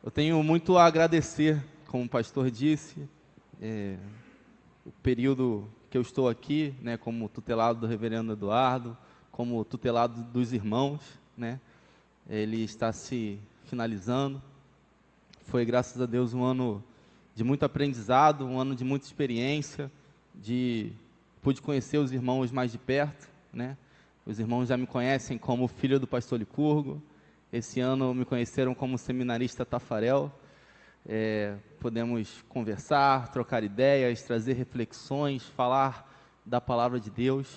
Eu tenho muito a agradecer, como o pastor disse, o período que eu estou aqui, né, como tutelado do reverendo Eduardo, como tutelado dos irmãos, né, ele está se finalizando. Foi, graças a Deus, um ano de muito aprendizado, um ano de muita experiência, pude conhecer os irmãos mais de perto, né? Os irmãos já me conhecem como filho do pastor Licurgo. Esse ano me conheceram como seminarista Tafarel. Podemos conversar, trocar ideias, trazer reflexões, falar da palavra de Deus.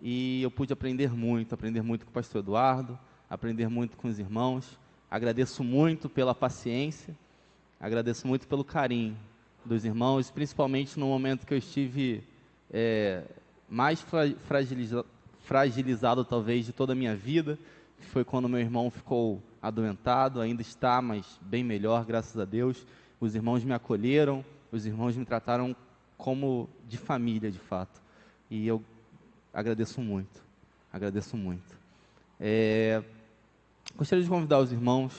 E eu pude aprender muito com o pastor Eduardo, aprender muito com os irmãos. Agradeço muito pela paciência, agradeço muito pelo carinho dos irmãos, principalmente no momento que eu estive mais fragilizado talvez de toda a minha vida, que foi quando meu irmão ficou adoentado. Ainda está, mas bem melhor, graças a Deus. Os irmãos me acolheram, os irmãos me trataram como de família, de fato. E eu agradeço muito, agradeço muito. Gostaria de convidar os irmãos,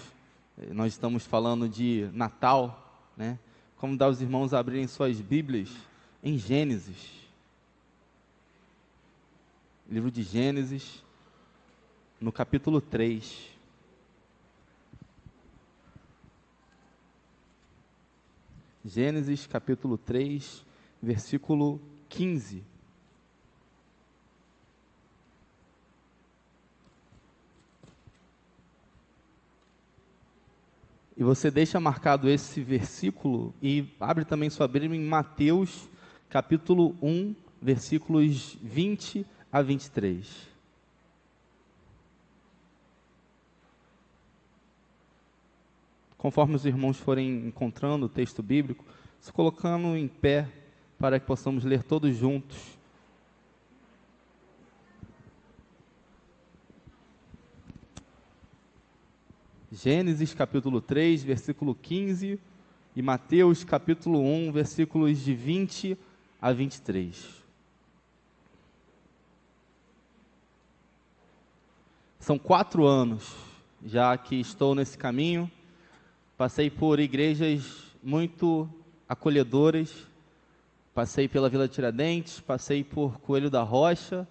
nós estamos falando de Natal, né? Convidar os irmãos a abrirem suas Bíblias em Gênesis. Livro de Gênesis, no capítulo 3. Gênesis, capítulo 3, versículo 15. E você deixa marcado esse versículo e abre também sua Bíblia em Mateus, capítulo 1, versículos 20 a 23. Conforme os irmãos forem encontrando o texto bíblico, se colocando em pé para que possamos ler todos juntos. Gênesis capítulo 3, versículo 15 e Mateus capítulo 1, versículos de 20 a 23. São 4 anos já que estou nesse caminho. Passei por igrejas muito acolhedoras, passei pela Vila Tiradentes, passei por Coelho da Rocha,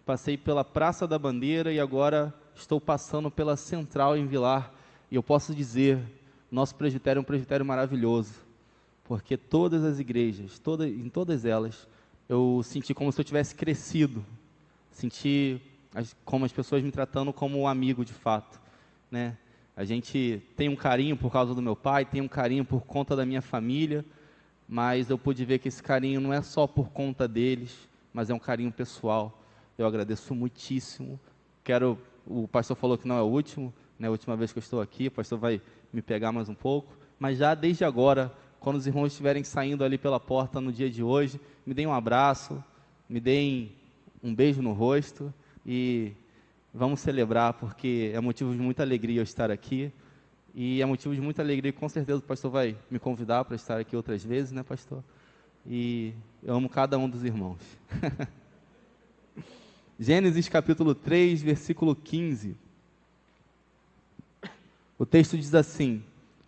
passei pela Praça da Bandeira e agora estou passando pela Central em Vilar. E eu posso dizer, nosso presbitério é um presbitério maravilhoso, porque todas as igrejas, em todas elas, eu senti como se eu tivesse crescido, senti como as pessoas me tratando como um amigo de fato, né? A gente tem um carinho por causa do meu pai, tem um carinho por conta da minha família, mas eu pude ver que esse carinho não é só por conta deles, mas é um carinho pessoal. Eu agradeço muitíssimo. O pastor falou que não é o último, né, a última vez que eu estou aqui, o pastor vai me pegar mais um pouco, mas já desde agora, quando os irmãos estiverem saindo ali pela porta no dia de hoje, me deem um abraço, me deem um beijo no rosto e vamos celebrar, porque é motivo de muita alegria eu estar aqui, e é motivo de muita alegria, com certeza o pastor vai me convidar para estar aqui outras vezes, né, pastor? E eu amo cada um dos irmãos. Gênesis capítulo 3, versículo 15. O texto diz assim: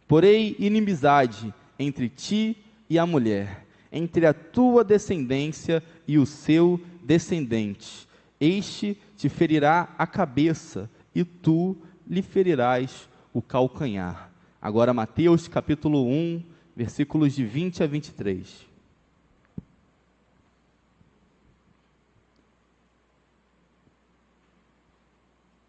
porém inimizade entre ti e a mulher, entre a tua descendência e o seu descendente. Este te ferirá a cabeça, e tu lhe ferirás o calcanhar. Agora Mateus capítulo 1, versículos de 20 a 23.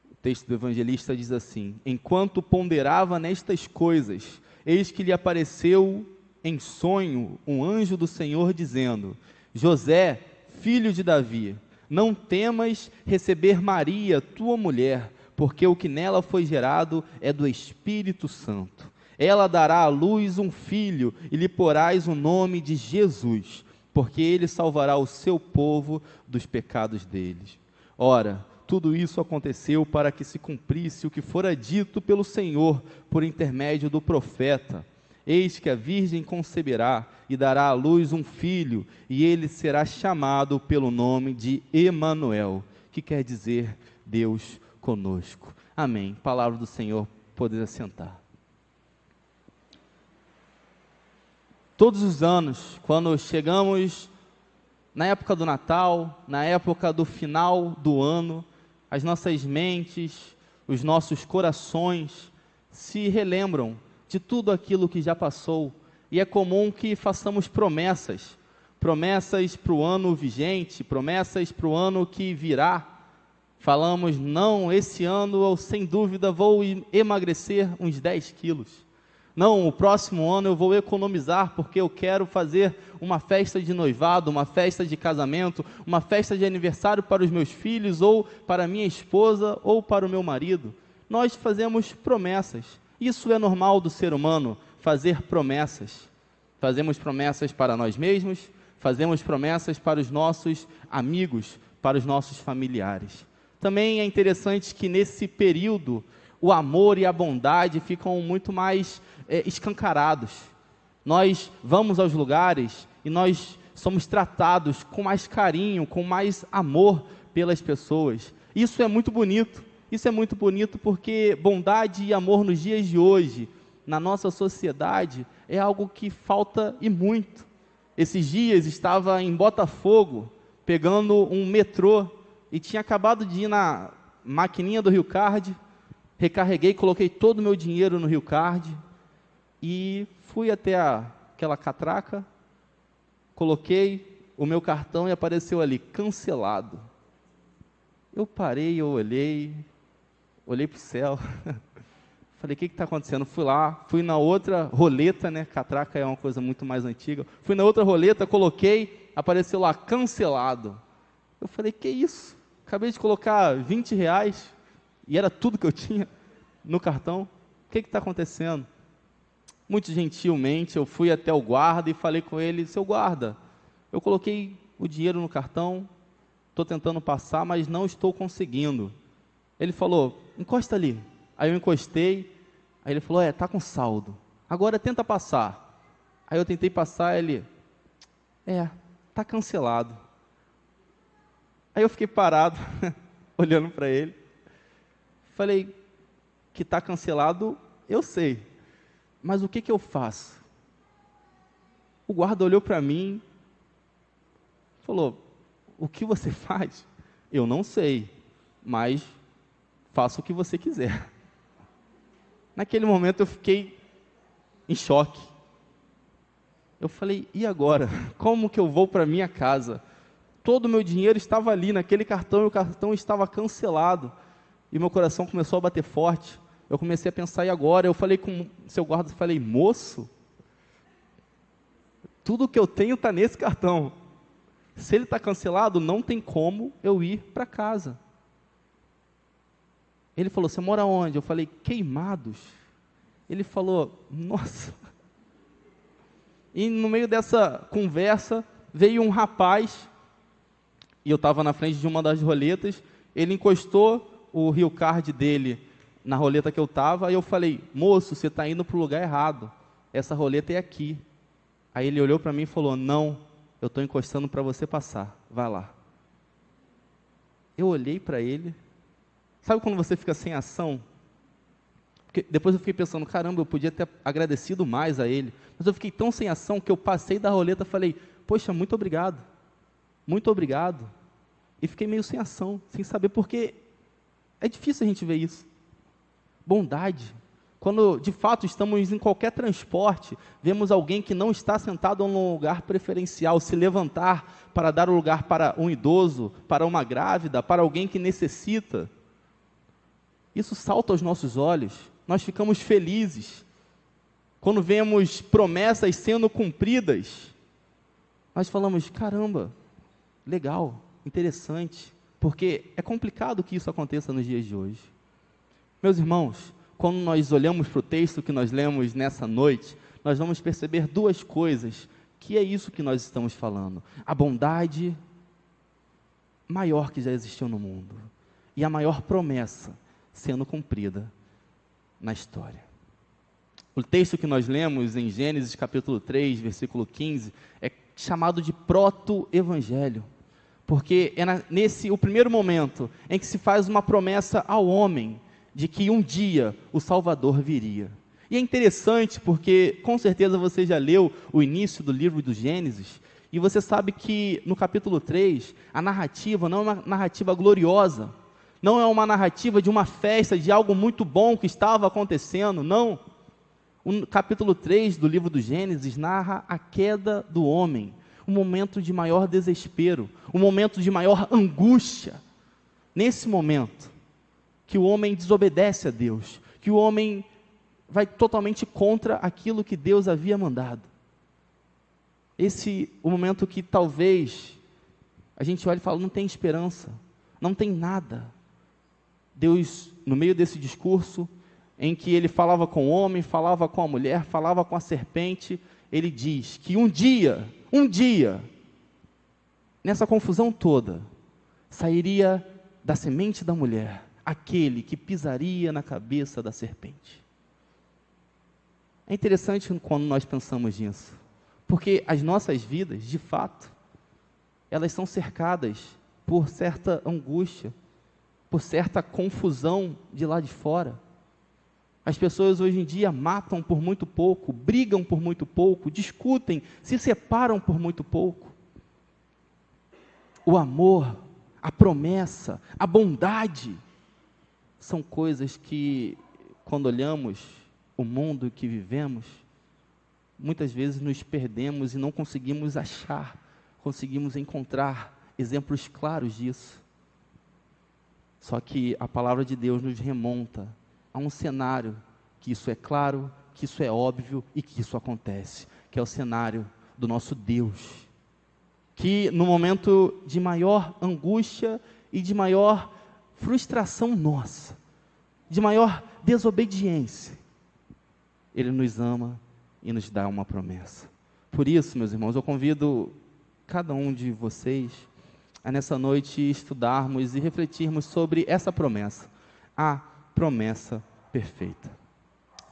O texto do evangelista diz assim: enquanto ponderava nestas coisas, eis que lhe apareceu em sonho um anjo do Senhor, dizendo: José, filho de Davi, não temas receber Maria, tua mulher, porque o que nela foi gerado é do Espírito Santo. Ela dará à luz um filho, e lhe porás o nome de Jesus, porque ele salvará o seu povo dos pecados deles. Ora, tudo isso aconteceu para que se cumprisse o que fora dito pelo Senhor por intermédio do profeta: eis que a virgem conceberá e dará à luz um filho, e ele será chamado pelo nome de Emanuel, que quer dizer Deus conosco. Amém. Palavra do Senhor, poder assentar. Todos os anos, quando chegamos na época do Natal, na época do final do ano, as nossas mentes, os nossos corações se relembram de tudo aquilo que já passou, e é comum que façamos promessas para o ano vigente, promessas para o ano que virá. Falamos, não, esse ano eu sem dúvida vou emagrecer uns 10 quilos. Não, o próximo ano eu vou economizar porque eu quero fazer uma festa de noivado, uma festa de casamento, uma festa de aniversário para os meus filhos, ou para minha esposa, ou para o meu marido. Nós fazemos promessas. Isso é normal do ser humano, fazer promessas. Fazemos promessas para nós mesmos, fazemos promessas para os nossos amigos, para os nossos familiares. Também é interessante que nesse período o amor e a bondade ficam muito mais escancarados. Nós vamos aos lugares e nós somos tratados com mais carinho, com mais amor pelas pessoas. Isso é muito bonito. Isso é muito bonito porque bondade e amor nos dias de hoje, na nossa sociedade, é algo que falta e muito. Esses dias estava em Botafogo, pegando um metrô, e tinha acabado de ir na maquininha do Rio Card, recarreguei, coloquei todo o meu dinheiro no Rio Card, e fui até aquela catraca, coloquei o meu cartão e apareceu ali, cancelado. Eu parei, eu olhei para o céu, falei, o que está acontecendo? Fui lá, fui na outra roleta, né? Catraca é uma coisa muito mais antiga. Fui na outra roleta, coloquei, apareceu lá, cancelado. Eu falei, que isso? Acabei de colocar R$20 e era tudo que eu tinha no cartão. O que está acontecendo? Muito gentilmente, eu fui até o guarda e falei com ele, seu guarda, eu coloquei o dinheiro no cartão, estou tentando passar, mas não estou conseguindo. Ele falou, encosta ali. Aí eu encostei, aí ele falou, está com saldo. Agora tenta passar. Aí eu tentei passar, ele, está cancelado. Aí eu fiquei parado, olhando para ele. Falei, que está cancelado, eu sei. Mas o que eu faço? O guarda olhou para mim, falou, o que você faz? Eu não sei, mas faça o que você quiser. Naquele momento eu fiquei em choque. Eu falei, e agora? Como que eu vou para minha casa? Todo o meu dinheiro estava ali naquele cartão e o cartão estava cancelado. E meu coração começou a bater forte. Eu comecei a pensar, e agora? Eu falei com o seu guarda, falei, moço, tudo que eu tenho está nesse cartão. Se ele está cancelado, não tem como eu ir para casa. Ele falou, você mora onde? Eu falei, Queimados. Ele falou, nossa. E no meio dessa conversa, veio um rapaz, e eu estava na frente de uma das roletas, ele encostou o Rio Card dele na roleta que eu estava, e eu falei, moço, você está indo para o lugar errado, essa roleta é aqui. Aí ele olhou para mim e falou, não, eu estou encostando para você passar, vai lá. Eu olhei para ele, sabe quando você fica sem ação? Porque depois eu fiquei pensando, caramba, eu podia ter agradecido mais a ele, mas eu fiquei tão sem ação que eu passei da roleta e falei, poxa, muito obrigado, e fiquei meio sem ação, sem saber, porque é difícil a gente ver isso. Bondade, quando de fato estamos em qualquer transporte, vemos alguém que não está sentado num lugar preferencial, se levantar para dar o lugar para um idoso, para uma grávida, para alguém que necessita, isso salta aos nossos olhos, nós ficamos felizes, quando vemos promessas sendo cumpridas, nós falamos, caramba, legal, interessante, porque é complicado que isso aconteça nos dias de hoje. Meus irmãos, quando nós olhamos para o texto que nós lemos nessa noite, nós vamos perceber duas coisas, que é isso que nós estamos falando. A bondade maior que já existiu no mundo, e a maior promessa sendo cumprida na história. O texto que nós lemos em Gênesis capítulo 3, versículo 15, é chamado de proto-evangelho, porque é o primeiro momento em que se faz uma promessa ao homem, de que um dia o Salvador viria. E é interessante porque, com certeza, você já leu o início do livro do Gênesis, e você sabe que no capítulo 3, a narrativa não é uma narrativa gloriosa, não é uma narrativa de uma festa, de algo muito bom que estava acontecendo, não. O capítulo 3 do livro do Gênesis narra a queda do homem, um momento de maior desespero, um momento de maior angústia. Nesse momento, que o homem desobedece a Deus, que o homem vai totalmente contra aquilo que Deus havia mandado. Esse é o momento que talvez a gente olhe e fala, não tem esperança, não tem nada. Deus, no meio desse discurso, em que ele falava com o homem, falava com a mulher, falava com a serpente, ele diz que um dia, nessa confusão toda, sairia da semente da mulher, aquele que pisaria na cabeça da serpente. É interessante quando nós pensamos nisso, porque as nossas vidas, de fato, elas são cercadas por certa angústia, por certa confusão de lá de fora. As pessoas hoje em dia matam por muito pouco, brigam por muito pouco, discutem, se separam por muito pouco. O amor, a promessa, a bondade, são coisas que, quando olhamos o mundo que vivemos, muitas vezes nos perdemos e não conseguimos conseguimos encontrar exemplos claros disso. Só que a palavra de Deus nos remonta a um cenário que isso é claro, que isso é óbvio e que isso acontece, que é o cenário do nosso Deus, que no momento de maior angústia e de maior frustração nossa, de maior desobediência, Ele nos ama e nos dá uma promessa. Por isso, meus irmãos, eu convido cada um de vocês a nessa noite estudarmos e refletirmos sobre essa promessa, a promessa perfeita.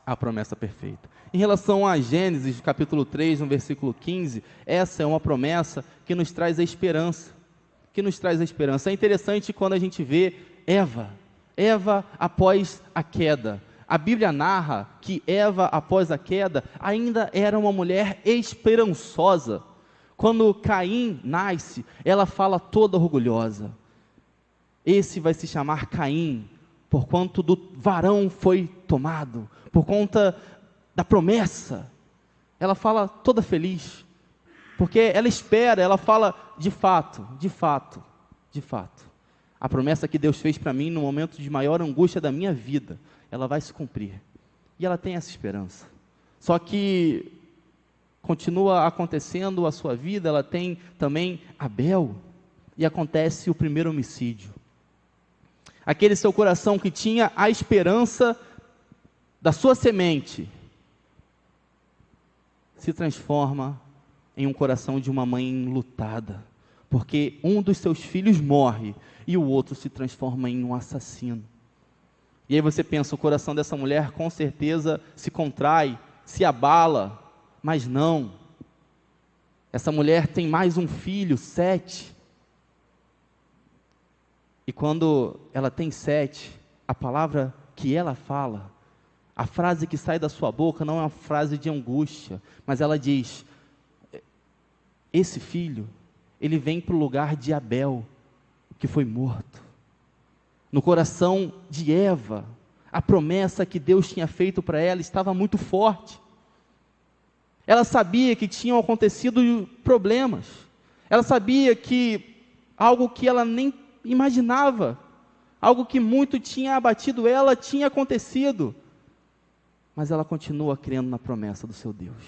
A promessa perfeita. Em relação a Gênesis, capítulo 3, no versículo 15, essa é uma promessa que nos traz a esperança. É interessante quando a gente vê Eva após a queda. A Bíblia narra que Eva, após a queda, ainda era uma mulher esperançosa. Quando Caim nasce, ela fala toda orgulhosa: esse vai se chamar Caim, porquanto do varão foi tomado, por conta da promessa. Ela fala toda feliz, porque ela espera, ela fala, de fato, a promessa que Deus fez para mim no momento de maior angústia da minha vida, ela vai se cumprir. E ela tem essa esperança. Só que continua acontecendo a sua vida, ela tem também Abel, e acontece o primeiro homicídio. Aquele seu coração que tinha a esperança da sua semente, se transforma em um coração de uma mãe enlutada, porque um dos seus filhos morre, e o outro se transforma em um assassino. E aí você pensa, o coração dessa mulher com certeza se contrai, se abala, mas não. Essa mulher tem mais um filho, 7. E quando ela tem 7, a palavra que ela fala, a frase que sai da sua boca não é uma frase de angústia, mas ela diz: esse filho, ele vem para o lugar de Abel, que foi morto. No coração de Eva, a promessa que Deus tinha feito para ela estava muito forte. Ela sabia que tinham acontecido problemas. Ela sabia que algo que ela nem imaginava, algo que muito tinha abatido ela, tinha acontecido. Mas ela continua crendo na promessa do seu Deus.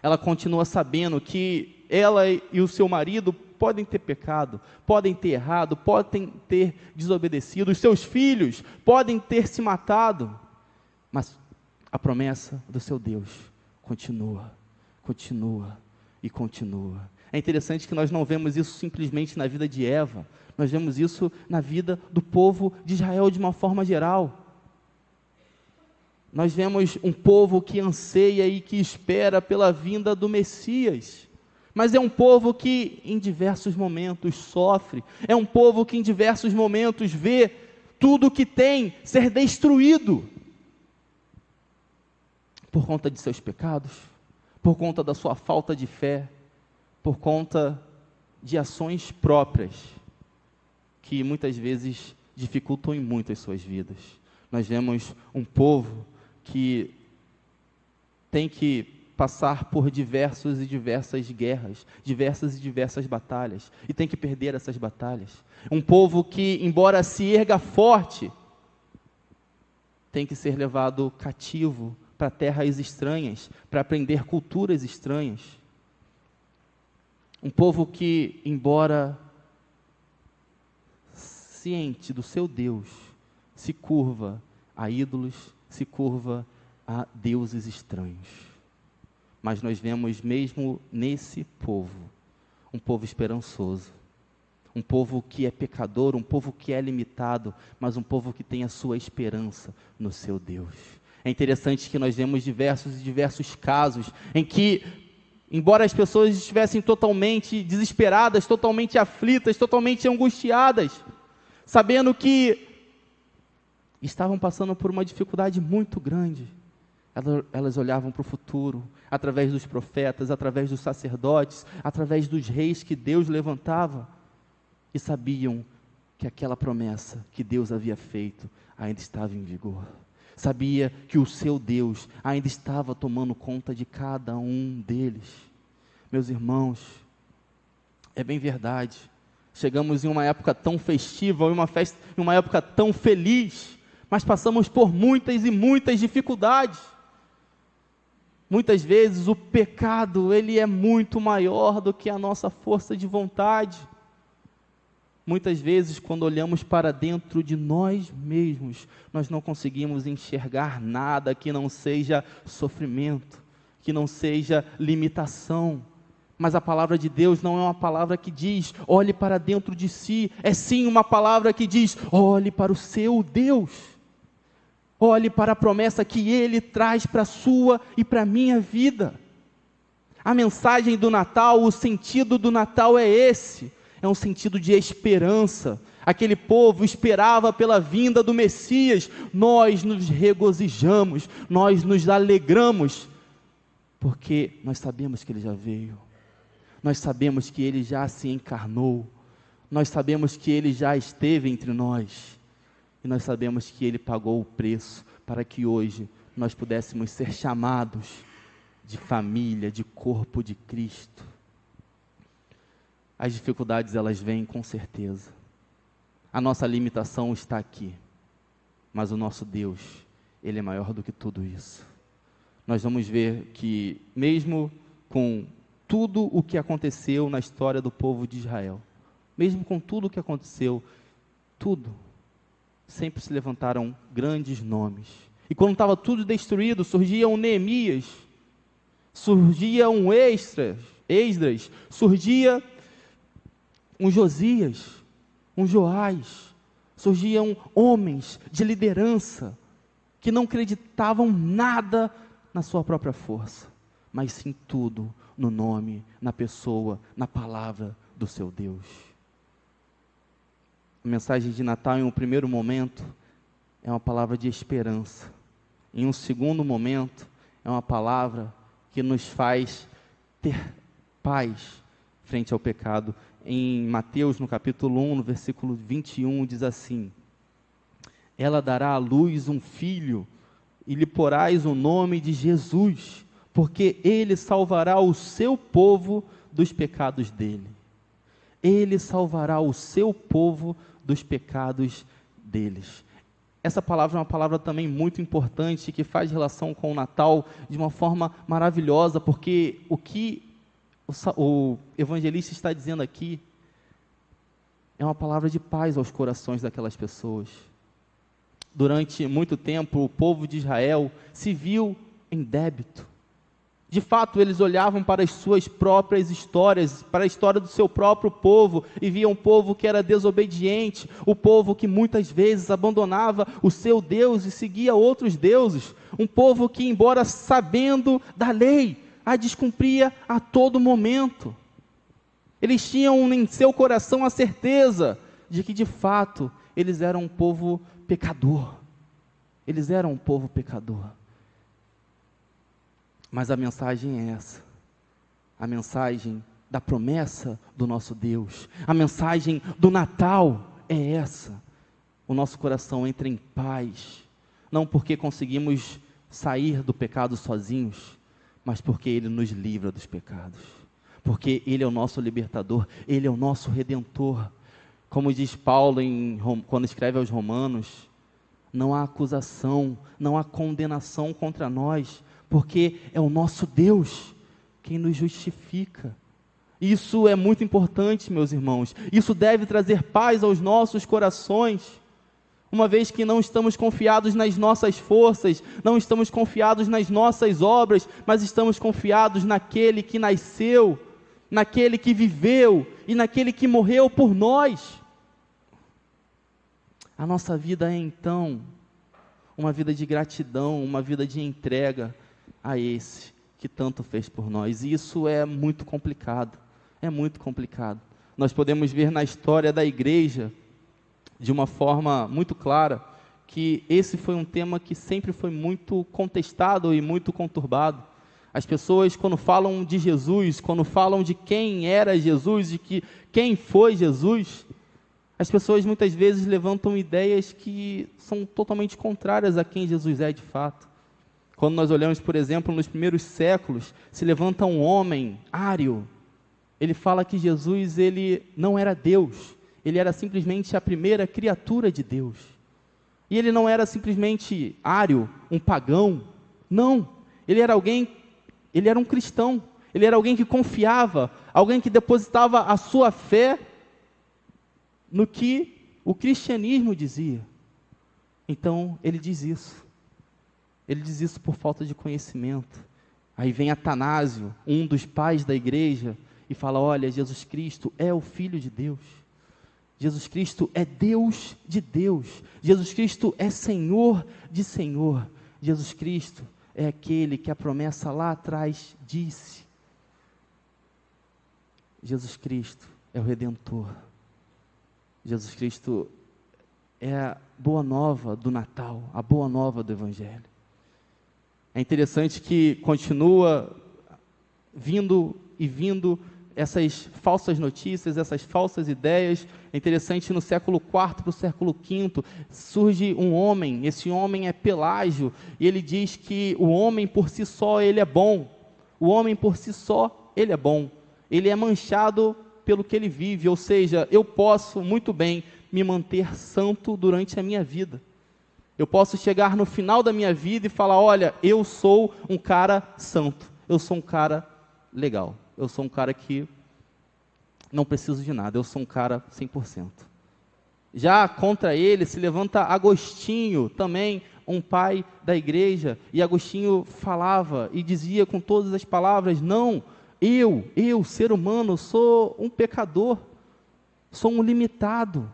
Ela continua sabendo que ela e o seu marido podem ter pecado, podem ter errado, podem ter desobedecido, os seus filhos podem ter se matado, mas a promessa do seu Deus continua e continua. É interessante que nós não vemos isso simplesmente na vida de Eva, nós vemos isso na vida do povo de Israel de uma forma geral. Nós vemos um povo que anseia e que espera pela vinda do Messias, mas é um povo que em diversos momentos sofre, é um povo que em diversos momentos vê tudo o que tem ser destruído. por conta de seus pecados, por conta da sua falta de fé, por conta de ações próprias, que muitas vezes dificultam em muito as suas vidas. Nós vemos um povo que tem que passar por diversas e diversas guerras, diversas e diversas batalhas, e tem que perder essas batalhas. Um povo que, embora se erga forte, tem que ser levado cativo para terras estranhas, para aprender culturas estranhas. Um povo que, embora ciente do seu Deus, se curva a ídolos, se curva a deuses estranhos. Mas nós vemos mesmo nesse povo, um povo esperançoso, um povo que é pecador, um povo que é limitado, mas um povo que tem a sua esperança no seu Deus. É interessante que nós vemos diversos casos em que, embora as pessoas estivessem totalmente desesperadas, totalmente aflitas, totalmente angustiadas, sabendo que estavam passando por uma dificuldade muito grande, elas olhavam para o futuro, através dos profetas, através dos sacerdotes, através dos reis que Deus levantava, e sabiam que aquela promessa que Deus havia feito ainda estava em vigor. Sabia que o seu Deus ainda estava tomando conta de cada um deles. Meus irmãos, é bem verdade, chegamos em uma época tão festiva, em uma época tão feliz, mas passamos por muitas e muitas dificuldades. Muitas vezes o pecado, ele é muito maior do que a nossa força de vontade. Muitas vezes, quando olhamos para dentro de nós mesmos, nós não conseguimos enxergar nada que não seja sofrimento, que não seja limitação. Mas a palavra de Deus não é uma palavra que diz, olhe para dentro de si, é sim uma palavra que diz, olhe para o seu Deus. Olhe para a promessa que Ele traz para a sua e para a minha vida. A mensagem do Natal, o sentido do Natal é esse. É um sentido de esperança. Aquele povo esperava pela vinda do Messias. Nós nos regozijamos, nós nos alegramos, porque nós sabemos que Ele já veio. Nós sabemos que Ele já se encarnou. Nós sabemos que Ele já esteve entre nós. E nós sabemos que Ele pagou o preço para que hoje nós pudéssemos ser chamados de família, de corpo de Cristo. As dificuldades, elas vêm com certeza. A nossa limitação está aqui. Mas o nosso Deus, Ele é maior do que tudo isso. Nós vamos ver que, mesmo com tudo o que aconteceu na história do povo de Israel, mesmo com tudo o que aconteceu, tudo, sempre se levantaram grandes nomes. E quando estava tudo destruído, surgia um Neemias, surgia um Esdras, surgia um Josias, um Joás, surgiam homens de liderança, que não acreditavam nada na sua própria força, mas sim tudo no nome, na pessoa, na palavra do seu Deus. A mensagem de Natal, em um primeiro momento, é uma palavra de esperança. Em um segundo momento, é uma palavra que nos faz ter paz frente ao pecado. Em Mateus, no capítulo 1, no versículo 21, diz assim: ela dará à luz um filho, e lhe porás o nome de Jesus, porque ele salvará o seu povo dos pecados dele. Ele salvará o seu povo dos pecados deles. Essa palavra é uma palavra também muito importante, que faz relação com o Natal de uma forma maravilhosa, porque o que o evangelista está dizendo aqui é uma palavra de paz aos corações daquelas pessoas. Durante muito tempo, o povo de Israel se viu em débito. De fato, eles olhavam para as suas próprias histórias, para a história do seu próprio povo, e viam um povo que era desobediente, o povo que muitas vezes abandonava o seu Deus e seguia outros deuses, um povo que, embora sabendo da lei, a descumpria a todo momento. Eles tinham em seu coração a certeza de que, de fato, eles eram um povo pecador. Eles eram um povo pecador. Mas a mensagem é essa, a mensagem da promessa do nosso Deus, a mensagem do Natal é essa. O nosso coração entra em paz, não porque conseguimos sair do pecado sozinhos, mas porque Ele nos livra dos pecados, porque Ele é o nosso libertador, Ele é o nosso redentor. Como diz Paulo quando escreve aos Romanos, não há acusação, não há condenação contra nós, porque é o nosso Deus quem nos justifica. Isso é muito importante, meus irmãos. Isso deve trazer paz aos nossos corações, uma vez que não estamos confiados nas nossas forças, não estamos confiados nas nossas obras, mas estamos confiados naquele que nasceu, naquele que viveu e naquele que morreu por nós. A nossa vida é então uma vida de gratidão, uma vida de entrega a esse que tanto fez por nós. E isso é muito complicado. É muito complicado. Nós podemos ver na história da igreja, de uma forma muito clara, que esse foi um tema que sempre foi muito contestado e muito conturbado. As pessoas, quando falam de Jesus, quando falam de quem era Jesus, quem foi Jesus, as pessoas muitas vezes levantam ideias que são totalmente contrárias a quem Jesus é de fato. Quando nós olhamos, por exemplo, nos primeiros séculos, se levanta um homem, Ário. Ele fala que Jesus, ele não era Deus, ele era simplesmente a primeira criatura de Deus. E ele não era simplesmente Ário, um pagão, não. Ele era um cristão, ele era alguém que confiava, alguém que depositava a sua fé no que o cristianismo dizia. Então, ele diz isso por falta de conhecimento. Aí vem Atanásio, um dos pais da igreja, e fala, olha, Jesus Cristo é o Filho de Deus, Jesus Cristo é Deus de Deus, Jesus Cristo é Senhor de Senhor, Jesus Cristo é aquele que a promessa lá atrás disse. Jesus Cristo é o Redentor, Jesus Cristo é a boa nova do Natal, a boa nova do Evangelho. É interessante que continua vindo essas falsas notícias, essas falsas ideias. É interessante, no século IV para o século V, surge um homem, esse homem é Pelágio, e ele diz que o homem por si só, ele é bom. O homem por si só, ele é bom. Ele é manchado pelo que ele vive, ou seja, eu posso muito bem me manter santo durante a minha vida. Eu posso chegar no final da minha vida e falar, olha, eu sou um cara santo, eu sou um cara legal, eu sou um cara que não preciso de nada, eu sou um cara 100%. Já contra ele se levanta Agostinho, também um pai da igreja, e Agostinho falava e dizia com todas as palavras, não, eu, ser humano, sou um pecador, sou um limitado.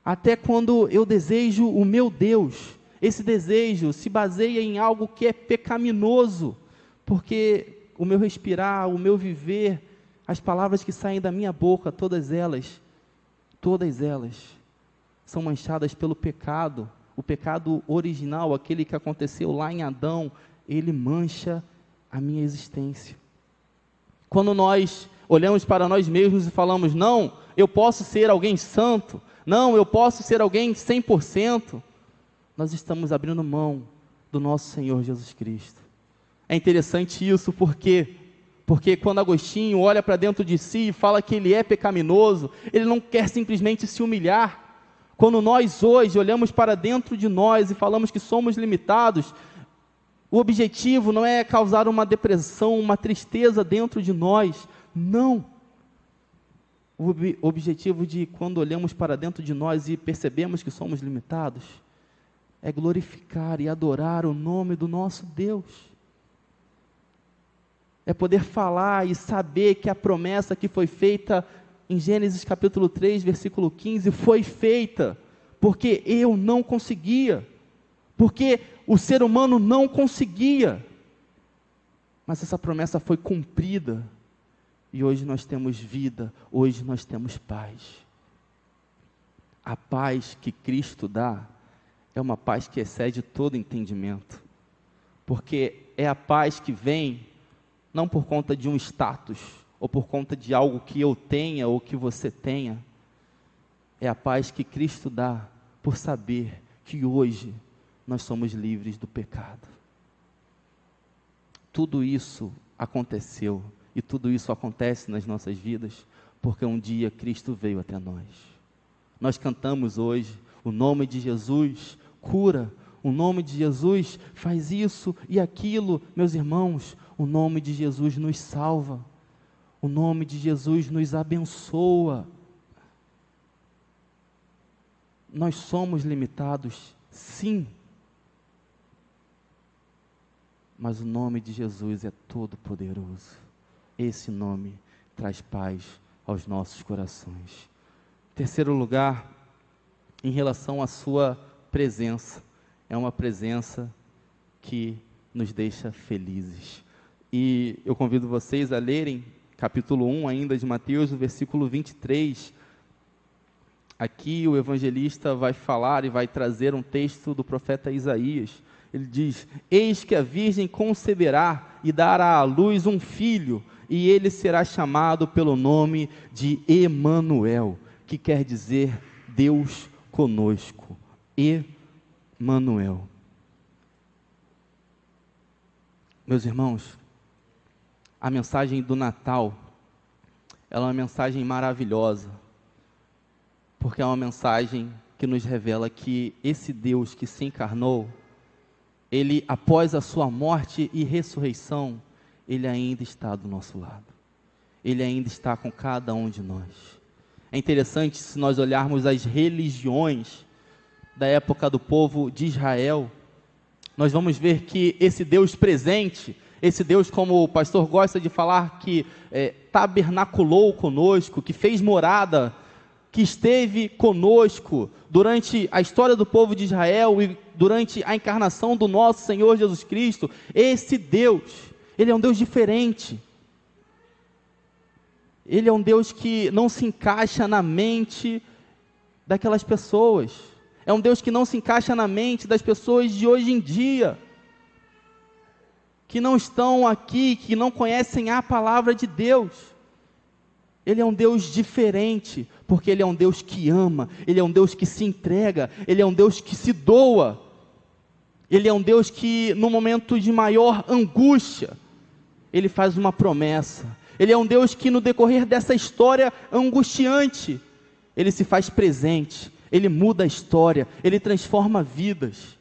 Até quando eu desejo o meu Deus, esse desejo se baseia em algo que é pecaminoso, porque o meu respirar, o meu viver, as palavras que saem da minha boca, todas elas são manchadas pelo pecado. O pecado original, aquele que aconteceu lá em Adão, ele mancha a minha existência. Quando nós olhamos para nós mesmos e falamos, não, eu posso ser alguém santo, não, eu posso ser alguém 100%, nós estamos abrindo mão do nosso Senhor Jesus Cristo. É interessante isso, porque quando Agostinho olha para dentro de si e fala que ele é pecaminoso, ele não quer simplesmente se humilhar. Quando nós hoje olhamos para dentro de nós e falamos que somos limitados, o objetivo não é causar uma depressão, uma tristeza dentro de nós, não. O objetivo de quando olhamos para dentro de nós e percebemos que somos limitados, é glorificar e adorar o nome do nosso Deus. É poder falar e saber que a promessa que foi feita em Gênesis capítulo 3, versículo 15, foi feita, porque eu não conseguia, porque o ser humano não conseguia, mas essa promessa foi cumprida, e hoje nós temos vida, hoje nós temos paz. A paz que Cristo dá, é uma paz que excede todo entendimento, porque é a paz que vem não por conta de um status, ou por conta de algo que eu tenha ou que você tenha. É a paz que Cristo dá por saber que hoje nós somos livres do pecado. Tudo isso aconteceu, e tudo isso acontece nas nossas vidas, porque um dia Cristo veio até nós. Nós cantamos hoje, o nome de Jesus cura, o nome de Jesus faz isso e aquilo. Meus irmãos, o nome de Jesus nos salva, o nome de Jesus nos abençoa. Nós somos limitados, sim, mas o nome de Jesus é todo poderoso. Esse nome traz paz aos nossos corações. Terceiro lugar, em relação à sua presença, é uma presença que nos deixa felizes. E eu convido vocês a lerem capítulo 1 ainda de Mateus, o versículo 23. Aqui o evangelista vai falar e vai trazer um texto do profeta Isaías. Ele diz: eis que a virgem conceberá e dará à luz um filho, e ele será chamado pelo nome de Emanuel, que quer dizer Deus conosco. Emanuel. Meus irmãos, a mensagem do Natal, ela é uma mensagem maravilhosa, porque é uma mensagem que nos revela que esse Deus que se encarnou, Ele, após a sua morte e ressurreição, Ele ainda está do nosso lado. Ele ainda está com cada um de nós. É interessante, se nós olharmos as religiões da época do povo de Israel, nós vamos ver que esse Deus presente, esse Deus, como o pastor gosta de falar, que tabernaculou conosco, que fez morada, que esteve conosco durante a história do povo de Israel e durante a encarnação do nosso Senhor Jesus Cristo, esse Deus, Ele é um Deus diferente. Ele é um Deus que não se encaixa na mente daquelas pessoas. É um Deus que não se encaixa na mente das pessoas de hoje em dia, que não estão aqui, que não conhecem a palavra de Deus. Ele é um Deus diferente, porque Ele é um Deus que ama, Ele é um Deus que se entrega, Ele é um Deus que se doa, Ele é um Deus que no momento de maior angústia, Ele faz uma promessa. Ele é um Deus que no decorrer dessa história angustiante, Ele se faz presente, Ele muda a história, Ele transforma vidas.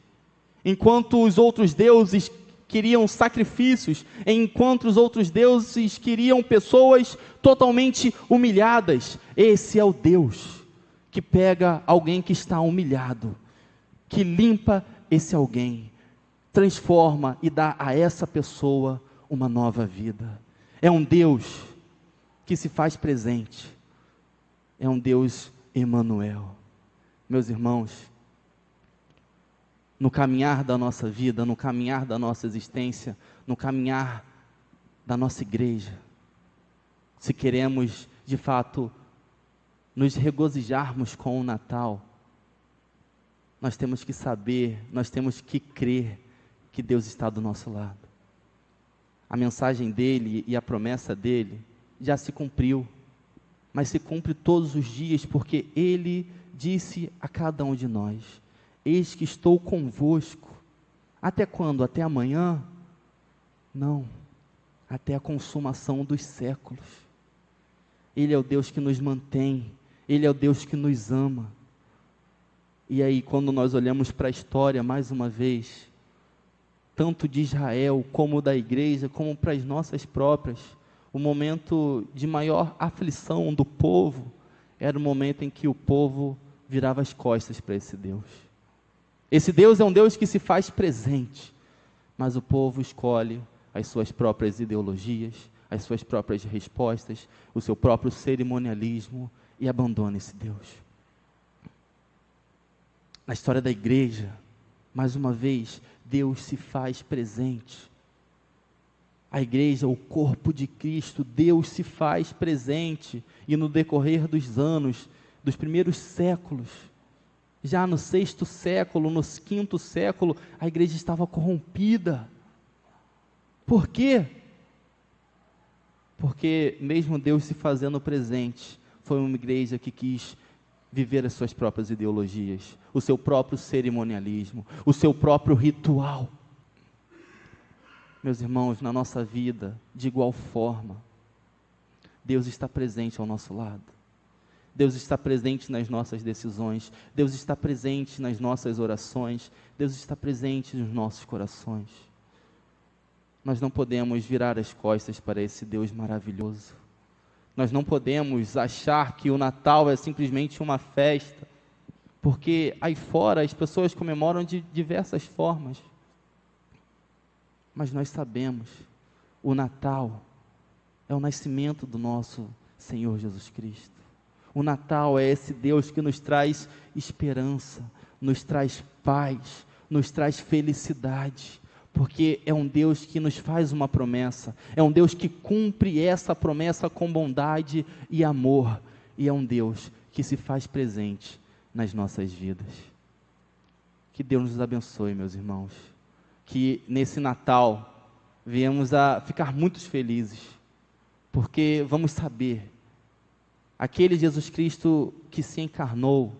Enquanto os outros deuses queriam sacrifícios, enquanto os outros deuses queriam pessoas totalmente humilhadas, esse é o Deus que pega alguém que está humilhado, que limpa esse alguém, transforma e dá a essa pessoa uma nova vida. É um Deus que se faz presente, é um Deus Emanuel. Meus irmãos, no caminhar da nossa vida, no caminhar da nossa existência, no caminhar da nossa igreja, se queremos, de fato, nos regozijarmos com o Natal, nós temos que saber, nós temos que crer que Deus está do nosso lado. A mensagem dele e a promessa dele já se cumpriu, mas se cumpre todos os dias, porque Ele disse a cada um de nós: eis que estou convosco. Até quando? Até amanhã? Não, até a consumação dos séculos. Ele é o Deus que nos mantém, Ele é o Deus que nos ama. E aí, quando nós olhamos para a história, mais uma vez, tanto de Israel, como da igreja, como para as nossas próprias, o momento de maior aflição do povo, era o momento em que o povo virava as costas para esse Deus. Esse Deus é um Deus que se faz presente, mas o povo escolhe as suas próprias ideologias, as suas próprias respostas, o seu próprio cerimonialismo, e abandona esse Deus. Na história da igreja, mais uma vez, Deus se faz presente. A igreja, o corpo de Cristo, Deus se faz presente, e no decorrer dos anos, dos primeiros séculos, já no 6º século, no 5º século, a igreja estava corrompida, Por quê? Porque mesmo Deus se fazendo presente, foi uma igreja que quis viver as suas próprias ideologias, o seu próprio cerimonialismo, o seu próprio ritual. Meus irmãos, na nossa vida, de igual forma, Deus está presente ao nosso lado. Deus está presente nas nossas decisões. Deus está presente nas nossas orações. Deus está presente nos nossos corações. Nós não podemos virar as costas para esse Deus maravilhoso. Nós não podemos achar que o Natal é simplesmente uma festa, porque aí fora as pessoas comemoram de diversas formas. Mas nós sabemos, o Natal é o nascimento do nosso Senhor Jesus Cristo. O Natal é esse Deus que nos traz esperança, nos traz paz, nos traz felicidade, porque é um Deus que nos faz uma promessa, é um Deus que cumpre essa promessa com bondade e amor, e é um Deus que se faz presente nas nossas vidas. Que Deus nos abençoe, meus irmãos, que nesse Natal venhamos a ficar muito felizes, porque vamos saber, aquele Jesus Cristo que se encarnou,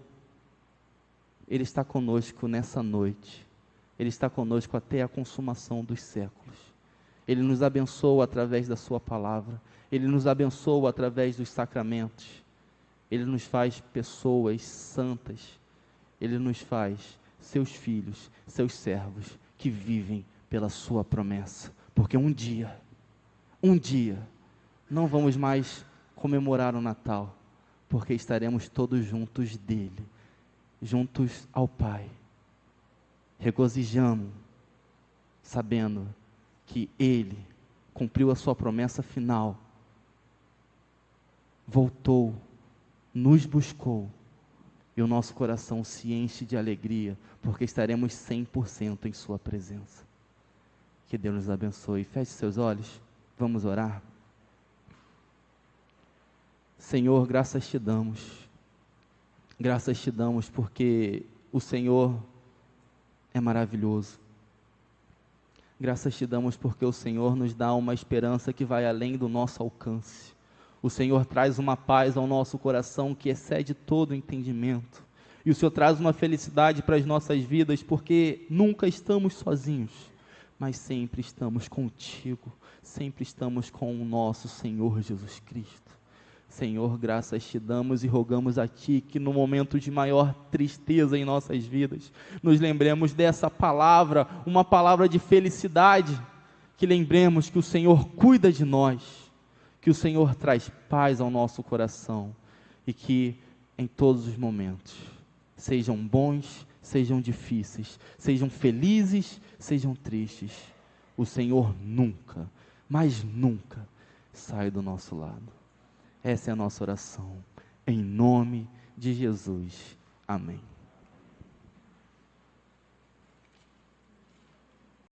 Ele está conosco nessa noite, Ele está conosco até a consumação dos séculos. Ele nos abençoa através da sua palavra, Ele nos abençoa através dos sacramentos, Ele nos faz pessoas santas, Ele nos faz seus filhos, seus servos, que vivem pela sua promessa, porque um dia, não vamos mais comemorar o Natal, porque estaremos todos juntos dele, juntos ao Pai, regozijando, sabendo que Ele cumpriu a sua promessa final, voltou, nos buscou, e o nosso coração se enche de alegria, porque estaremos 100% em sua presença. Que Deus nos abençoe. Feche seus olhos, vamos orar. Senhor, graças te damos porque o Senhor é maravilhoso. Graças te damos porque o Senhor nos dá uma esperança que vai além do nosso alcance. O Senhor traz uma paz ao nosso coração que excede todo o entendimento. E o Senhor traz uma felicidade para as nossas vidas, porque nunca estamos sozinhos, mas sempre estamos contigo, sempre estamos com o nosso Senhor Jesus Cristo. Senhor, graças te damos e rogamos a Ti que no momento de maior tristeza em nossas vidas, nos lembremos dessa palavra, uma palavra de felicidade, que lembremos que o Senhor cuida de nós, que o Senhor traz paz ao nosso coração e que em todos os momentos, sejam bons, sejam difíceis, sejam felizes, sejam tristes, o Senhor nunca, mas nunca, sai do nosso lado. Essa é a nossa oração, em nome de Jesus. Amém.